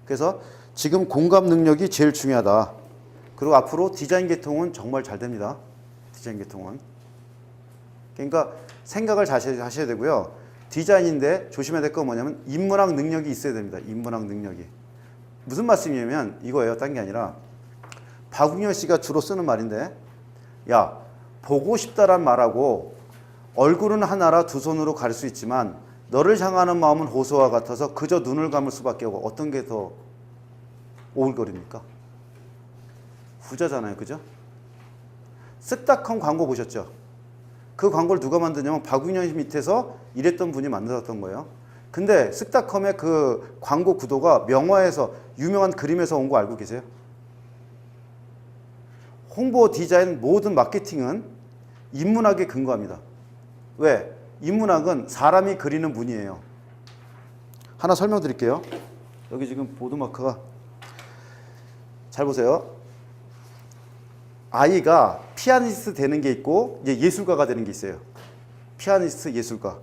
그래서 지금 공감 능력이 제일 중요하다. 그리고 앞으로 디자인 계통은 정말 잘 됩니다. 디자인 계통은. 그러니까 생각을 잘 하셔야 되고요. 디자인인데 조심해야 될 건 뭐냐면 인문학 능력이 있어야 됩니다. 인문학 능력이. 무슨 말씀이냐면 이거예요. 딴 게 아니라 박웅현 씨가 주로 쓰는 말인데, 야, 보고 싶다란 말하고 얼굴은 하나라 두 손으로 가릴 수 있지만 너를 향하는 마음은 호수와 같아서 그저 눈을 감을 수밖에 없고, 어떤 게 더 오글거립니까? 후자잖아요. 그죠? 쓱닥한 광고 보셨죠? 그 광고를 누가 만드냐면 박웅현 밑에서 일했던 분이 만들었던 거예요. 근데 쓱닥컴의 그 광고 구도가 명화에서, 유명한 그림에서 온 거 알고 계세요? 홍보, 디자인, 모든 마케팅은 인문학에 근거합니다. 왜? 인문학은 사람이 그리는 문이에요. 하나 설명드릴게요. 여기 지금 보드마크가, 잘 보세요. 아이가 피아니스트 되는 게 있고 이제 예술가가 되는 게 있어요. 피아니스트, 예술가.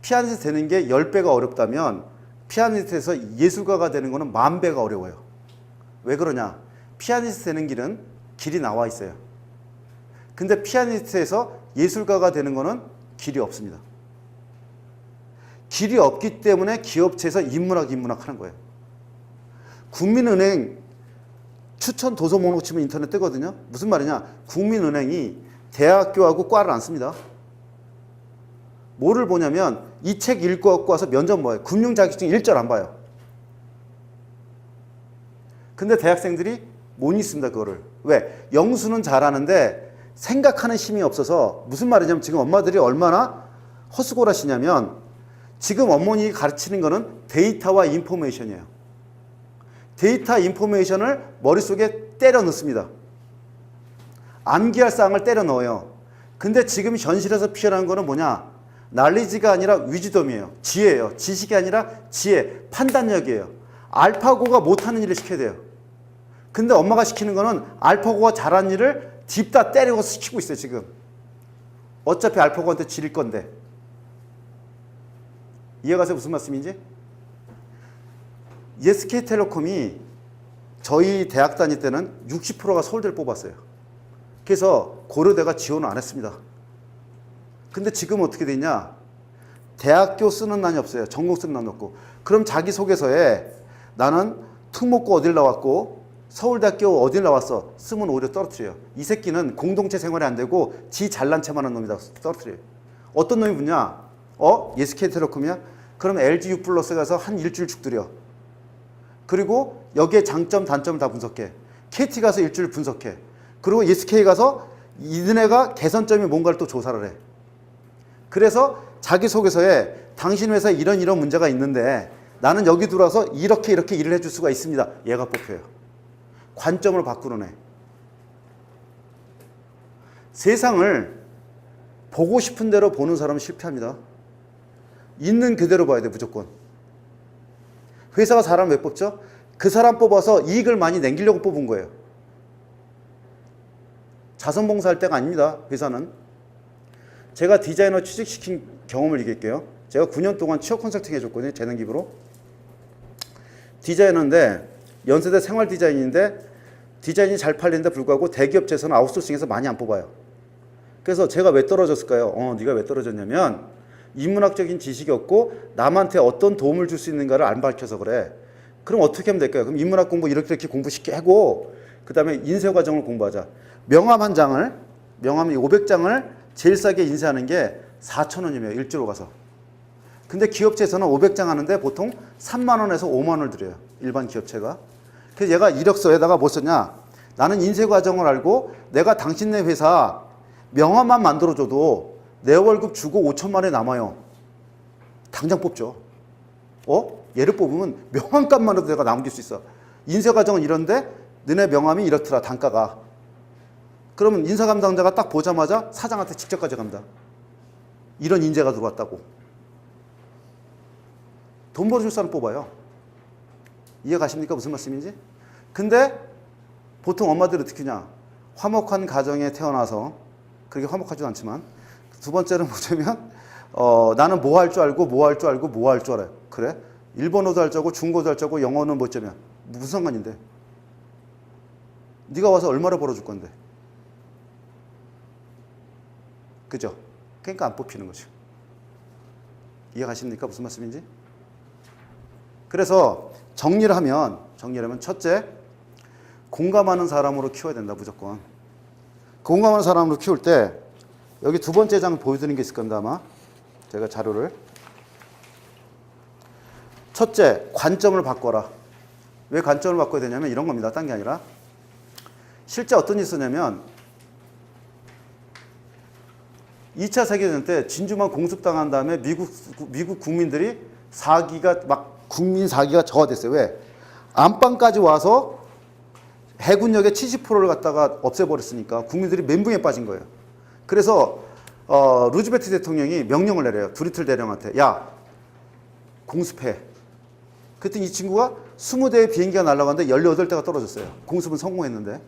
피아니스트 되는 게 10배가 어렵다면 피아니스트에서 예술가가 되는 거는 10,000배가 어려워요. 왜 그러냐? 피아니스트 되는 길이 나와 있어요. 근데 피아니스트에서 예술가가 되는 거는 길이 없습니다. 길이 없기 때문에 기업체에서 인문학 하는 거예요. 국민은행 추천 도서 목록 치면 인터넷 뜨거든요. 무슨 말이냐? 국민은행이 대학교하고 과를 안 씁니다. 뭐를 보냐면 이 책 읽고 갖고 와서 면접 뭐예요? 금융자격증 1절 안 봐요. 근데 대학생들이 못 읽습니다. 그거를. 왜? 영수는 잘하는데 생각하는 힘이 없어서. 무슨 말이냐면 지금 엄마들이 얼마나 헛수고라시냐면 지금 어머니 가르치는 거는 데이터와 인포메이션이에요. 데이터 인포메이션을 머릿속에 때려 넣습니다. 암기할 사항을 때려 넣어요. 근데 지금 현실에서 필요한 거는 뭐냐? 날리지가 아니라 위즈덤이에요. 지혜예요. 지식이 아니라 지혜, 판단력이에요. 알파고가 못하는 일을 시켜야 돼요. 근데 엄마가 시키는 거는 알파고가 잘하는 일을 딥다 때리고 시키고 있어요. 지금. 어차피 알파고한테 지릴 건데. 이해가세요? 무슨 말씀인지? SK텔레콤이 저희 대학 다닐 때는 60%가 서울대를 뽑았어요. 그래서 고려대가 지원을 안 했습니다. 근데 지금 어떻게 되냐? 대학교 쓰는 난이 없어요. 전공 쓰는 난이 없고. 그럼 자기소개서에 나는 특목고 어딜 나왔고 서울대학교 어딜 나왔어 쓰면 오히려 떨어뜨려요. 이 새끼는 공동체 생활이 안 되고 지 잘난 체만 하는 놈이다 떨어뜨려요. 어떤 놈이 붙냐? SK텔레콤이야? 그럼 LG U 플러스 가서 한 일주일 죽들여. 그리고 여기에 장점 단점을 다 분석해. KT 가서 일주일 분석해. 그리고 SK 가서 이네가 개선점이 뭔가를 또 조사를 해. 그래서 자기소개서에 당신 회사에 이런 문제가 있는데 나는 여기 들어와서 이렇게 일을 해줄 수가 있습니다. 얘가 뽑혀요. 관점을 바꾸는 애. 세상을 보고 싶은 대로 보는 사람은 실패합니다. 있는 그대로 봐야 돼. 무조건. 회사가 사람 왜 뽑죠? 그 사람 뽑아서 이익을 많이 남기려고 뽑은 거예요. 자선봉사할 때가 아닙니다. 회사는. 제가 디자이너 취직시킨 경험을 얘기할게요. 제가 9년 동안 취업 컨설팅 해줬거든요. 재능 기부로. 디자이너인데 연세대 생활 디자인인데 디자인이 잘 팔리는데 불구하고 대기업체에서는 아웃소싱해서 많이 안 뽑아요. 그래서 제가 왜 떨어졌을까요? 네가 왜 떨어졌냐면 인문학적인 지식이 없고 남한테 어떤 도움을 줄 수 있는가를 안 밝혀서 그래. 그럼 어떻게 하면 될까요? 그럼 인문학 공부 이렇게 공부 쉽게 하고 그 다음에 인쇄 과정을 공부하자. 명함 한 장을, 명함 500장을 제일 싸게 인쇄하는 게 4,000원이에요. 일주로 가서. 근데 기업체에서는 500장 하는데 보통 3만 원에서 5만 원을 들여요. 일반 기업체가. 그래서 얘가 이력서에다가 뭐 썼냐? 나는 인쇄 과정을 알고 내가 당신네 회사 명함만 만들어줘도 내 월급 주고 5천만 원에 남아요. 당장 뽑죠. 얘를 뽑으면 명함값만 해도 내가 남길 수 있어. 인쇄 과정은 이런데 너네 명함이 이렇더라. 단가가. 그러면 인사 담당자가 딱 보자마자 사장한테 직접 가져갑니다. 이런 인재가 들어왔다고. 돈 벌어줄 사람 뽑아요. 이해 가십니까? 무슨 말씀인지? 근데 보통 엄마들이 어떻게 하냐? 화목한 가정에 태어나서, 그렇게 화목하지도 않지만, 두 번째는 뭐냐면 나는 뭐 할 줄 알고 뭐 할 줄 알고 뭐 할 줄 알아요. 그래? 일본어도 할 줄 알고 중국어도 할 줄 알고 영어는 뭐 어쩌면 무슨 상관인데? 네가 와서 얼마나 벌어줄 건데? 그죠? 그러니까 안 뽑히는 거죠. 이해가십니까? 무슨 말씀인지? 그래서 정리를 하면 첫째, 공감하는 사람으로 키워야 된다, 무조건. 공감하는 사람으로 키울 때 여기 두 번째 장 보여드리는 게 있을 겁니다, 아마. 제가 자료를. 첫째, 관점을 바꿔라. 왜 관점을 바꿔야 되냐면 이런 겁니다. 딴 게 아니라. 실제 어떤 일이 있었냐면 2차 세계대전 때 진주만 공습당한 다음에 미국 국민들이 국민 4기가 저하됐어요. 왜? 안방까지 와서 해군력의 70%를 갖다가 없애버렸으니까 국민들이 멘붕에 빠진 거예요. 그래서 루즈벨트 대통령이 명령을 내려요. 두리틀 대령한테. 야, 공습해. 그랬더니 이 친구가 20대의 비행기가 날아가는데 18대가 떨어졌어요. 공습은 성공했는데.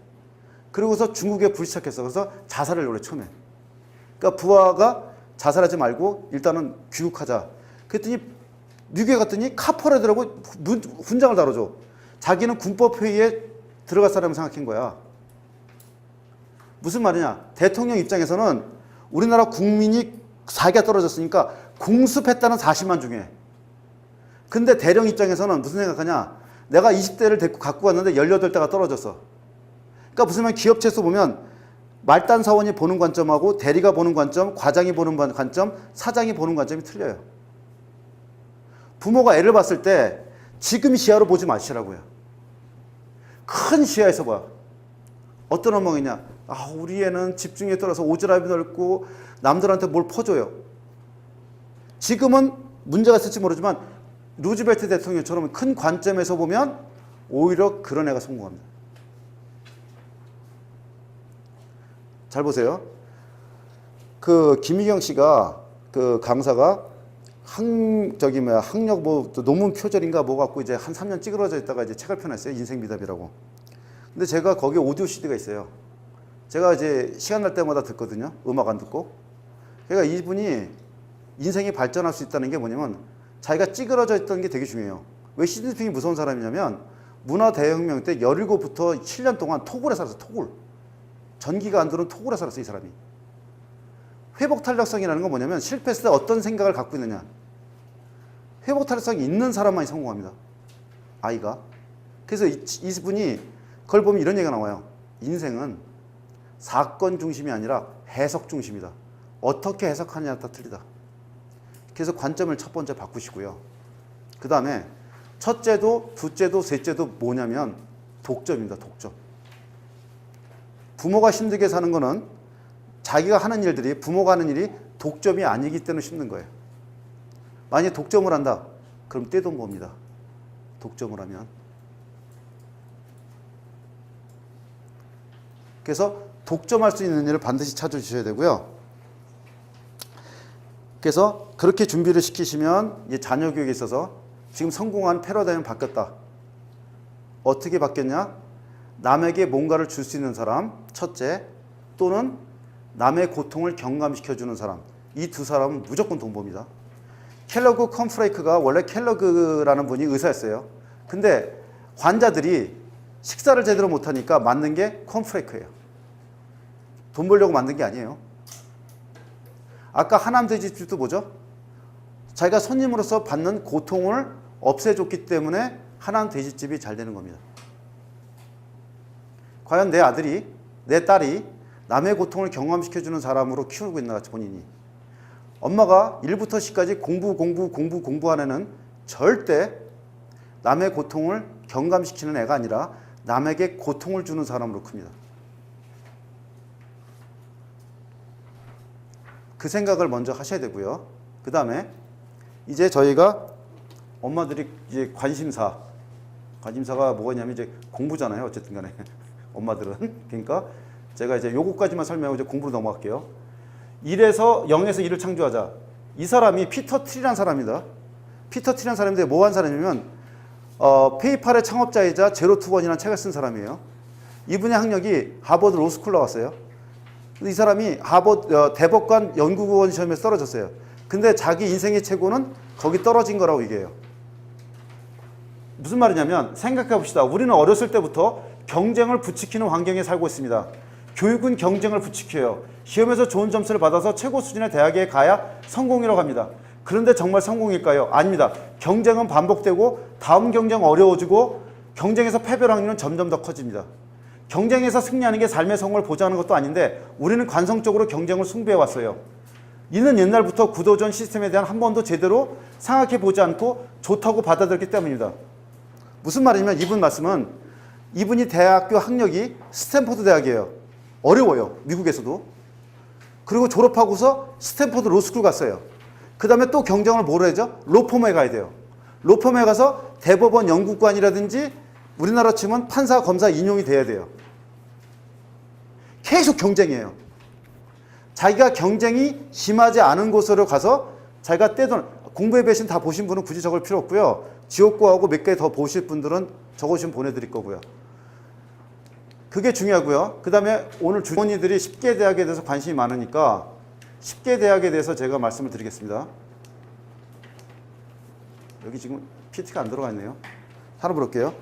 그러고서 중국에 불시착했어. 그래서 자살을 원래 처음에. 그러니까 부하가 자살하지 말고 일단은 귀국하자. 그랬더니 미국에 갔더니 카퍼레드라고 훈장을 다뤄줘. 자기는 군법회의에 들어갈 사람을 생각한 거야. 무슨 말이냐? 대통령 입장에서는 우리나라 국민이 4기가 떨어졌으니까 공습했다는 사실만 중요해. 근데 대령 입장에서는 무슨 생각하냐? 내가 20대를 데리고 갖고 왔는데 18대가 떨어졌어. 그러니까 무슨 말 기업체에서 보면 말단 사원이 보는 관점하고 대리가 보는 관점, 과장이 보는 관점, 사장이 보는 관점이 틀려요. 부모가 애를 봤을 때 지금 시야로 보지 마시라고요. 큰 시야에서 봐. 어떤 엉망이냐? 우리 애는 집중에 따라서 오지랖이 넓고 남들한테 뭘 퍼줘요. 지금은 문제가 있을지 모르지만 루즈벨트 대통령처럼 큰 관점에서 보면 오히려 그런 애가 성공합니다. 잘 보세요. 그 김희경 씨가 그 강사가 학력 논문 표절인가 뭐 갖고 이제 한 3년 찌그러져 있다가 이제 책을 펴냈어요. 인생 미답이라고. 근데 제가 거기에 오디오 CD가 있어요. 제가 이제 시간 날 때마다 듣거든요. 음악 안 듣고. 그러니까 이분이 인생이 발전할 수 있다는 게 뭐냐면 자기가 찌그러져 있던 게 되게 중요해요. 왜 시진핑이 무서운 사람이냐면 문화 대혁명 때 17부터 7년 동안 토굴에 살았어요. 토굴. 전기가 안 들어온 토굴에 살았어요. 이 사람이. 회복 탄력성이라는 건 뭐냐면 실패했을 때 어떤 생각을 갖고 있느냐. 회복 탄력성이 있는 사람만이 성공합니다. 아이가. 그래서 이분이 그걸 보면 이런 얘기가 나와요. 인생은 사건 중심이 아니라 해석 중심이다. 어떻게 해석하느냐에 따라 틀리다. 그래서 관점을 첫 번째 바꾸시고요. 그 다음에 첫째도 둘째도 셋째도 뭐냐면 독점입니다. 독점. 부모가 힘들게 사는 거는 자기가 하는 일들이 부모가 하는 일이 독점이 아니기 때문에 힘든 거예요. 만약에 독점을 한다. 그럼 떼돈 법니다. 독점을 하면. 그래서 독점할 수 있는 일을 반드시 찾아주셔야 되고요. 그래서 그렇게 준비를 시키시면 이제 자녀 교육에 있어서 지금 성공한 패러다임이 바뀌었다. 어떻게 바뀌었냐? 남에게 뭔가를 줄 수 있는 사람, 첫째, 또는 남의 고통을 경감시켜주는 사람. 이 두 사람은 무조건 돈 법니다. 켈러그 컴프레이크가 원래 켈러그라는 분이 의사였어요. 근데 환자들이 식사를 제대로 못하니까 만든 게 컴프레이크예요. 돈 벌려고 만든 게 아니에요. 아까 하남돼지집도 뭐죠? 자기가 손님으로서 받는 고통을 없애줬기 때문에 하남돼지집이 잘 되는 겁니다. 과연 내 아들이, 내 딸이 남의 고통을 경험시켜주는 사람으로 키우고 있나 본인이. 엄마가 1부터 10까지 공부하는 애는 절대 남의 고통을 경감시키는 애가 아니라 남에게 고통을 주는 사람으로 큽니다. 그 생각을 먼저 하셔야 되고요. 그 다음에 이제 저희가 엄마들이 이제 관심사가 뭐냐면 이제 공부잖아요. 어쨌든 간에. 엄마들은. 그러니까 제가 이제 요거까지만 설명하고 이제 공부로 넘어갈게요. 0에서 1을 창조하자. 이 사람이 피터 트리라는 사람이다. 피터 트리라는 사람인데 뭐 한 사람이냐면 페이팔의 창업자이자 제로투원이라는 책을 쓴 사람이에요. 이분의 학력이 하버드 로스쿨 나왔어요. 이 사람이 하버드 대법관 연구원 시험에서 떨어졌어요. 근데 자기 인생의 최고는 거기 떨어진 거라고 얘기해요. 무슨 말이냐면 생각해 봅시다. 우리는 어렸을 때부터 경쟁을 부추기는 환경에 살고 있습니다. 교육은 경쟁을 부추겨요. 시험에서 좋은 점수를 받아서 최고 수준의 대학에 가야 성공이라고 합니다. 그런데 정말 성공일까요? 아닙니다. 경쟁은 반복되고 다음 경쟁 어려워지고 경쟁에서 패배할 확률은 점점 더 커집니다. 경쟁에서 승리하는 게 삶의 성공을 보장하는 것도 아닌데 우리는 관성적으로 경쟁을 숭배해 왔어요. 이는 옛날부터 구도전 시스템에 대한 한 번도 제대로 생각해 보지 않고 좋다고 받아들였기 때문입니다. 무슨 말이냐면 이분 말씀은 이분이 대학교 학력이 스탠포드 대학이에요. 어려워요. 미국에서도. 그리고 졸업하고서 스탠포드 로스쿨 갔어요. 그 다음에 또 경쟁을 뭐로 해죠? 로펌에 가야 돼요. 로펌에 가서 대법원 연구관이라든지 우리나라 치면 판사, 검사 인용이 돼야 돼요. 계속 경쟁이에요. 자기가 경쟁이 심하지 않은 곳으로 가서 자기가 떼돈, 공부의 배신 다 보신 분은 굳이 적을 필요 없고요. 지옥고하고 몇 개 더 보실 분들은 적으시면 보내드릴 거고요. 그게 중요하고요. 그 다음에 오늘 주머니들이 10개 대학에 대해서 관심이 많으니까 10개 대학에 대해서 제가 말씀을 드리겠습니다. 여기 지금 PT가 안 들어가 있네요. 하나 볼게요.